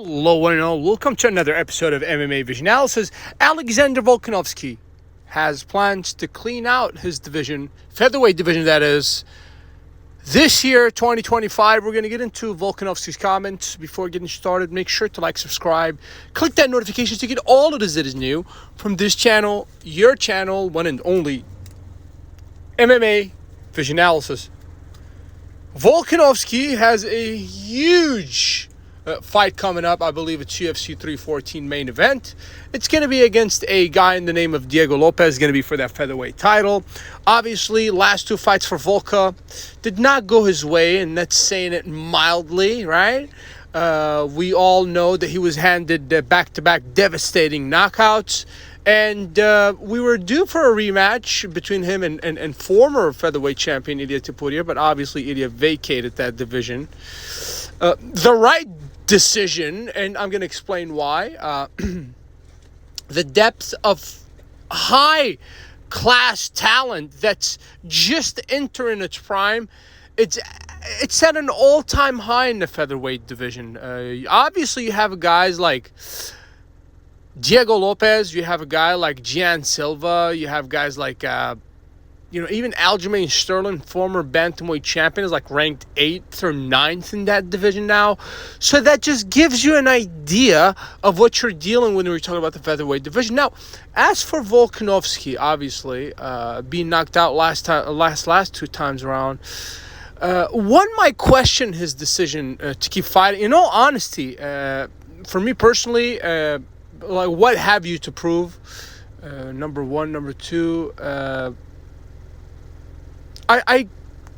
Hello, one and all. Welcome to another episode of MMA Vision Analysis. Alexander Volkanovski has plans to clean out his division, featherweight division that is, this year, 2025. We're going to get into Volkanovski's comments. Before getting started, make sure to like, subscribe, click that notification to get all of this that is new from this channel, your channel, one and only MMA Vision Analysis. Volkanovski has a huge fight coming up. I believe it's UFC 314 main event. It's going to be against a guy in the name of Diego Lopez. Going to be for that featherweight title. Obviously, last two fights for Volka did not go his way, and that's saying it mildly, right? We all know that he was handed back-to-back devastating knockouts. And we were due for a rematch between him and former featherweight champion Ilia Topuria, but obviously Ilia vacated that division. The right decision, and I'm going to explain why. The depth of high-class talent that's just entering its prime, it's at an all-time high in the featherweight division. Obviously, you have guys like Diego Lopez, you have a guy like Gian Silva, you have guys like, even Aljamain Sterling, former bantamweight champion, is like ranked 8th or 9th in that division now. So that just gives you an idea of what you're dealing with when we're talking about the featherweight division. Now, as for Volkanovski, obviously, being knocked out last two times around, one might question his decision to keep fighting. In all honesty, for me personally, like, what have you to prove? Number one. Number two, I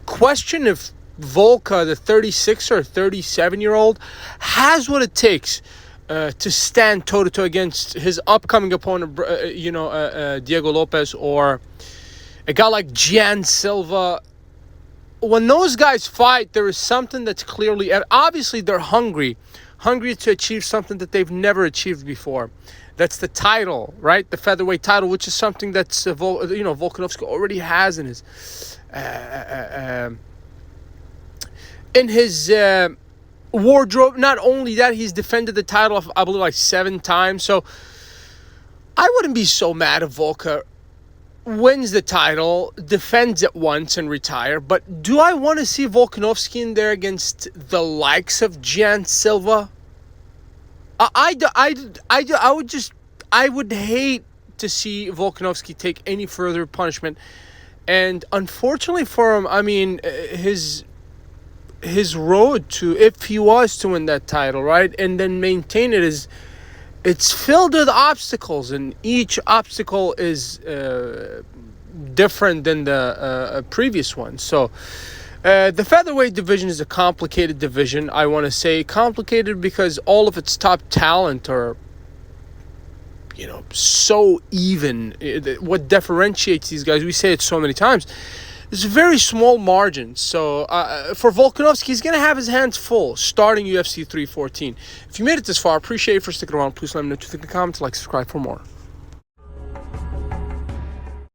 question if Volka, the 36 or 37-year-old, has what it takes to stand toe-to-toe against his upcoming opponent, Diego Lopez, or a guy like Gian Silva. When those guys fight, there is something that's clearly, obviously they're hungry to achieve something that they've never achieved before. That's the title, right? The featherweight title, which is something that's Volkanovski already has in his wardrobe. Not only that, he's defended the title, I believe, like 7 times. So I wouldn't be so mad if Volka wins the title, defends it once, and retire. But do I want to see Volkanovski in there against the likes of Gian Silva? I would hate to see Volkanovski take any further punishment. And unfortunately for him, I mean, his road to, if he was to win that title, right, and then maintain it, it's filled with obstacles, and each obstacle is different than the previous one. So the featherweight division is a complicated division. I want to say complicated because all of its top talent are, so even. What differentiates these guys, we say it so many times, is very small margins. So for Volkanovski, he's going to have his hands full starting UFC 314. If you made it this far, I appreciate you for sticking around. Please let me know what you think in the comments. Like, subscribe for more.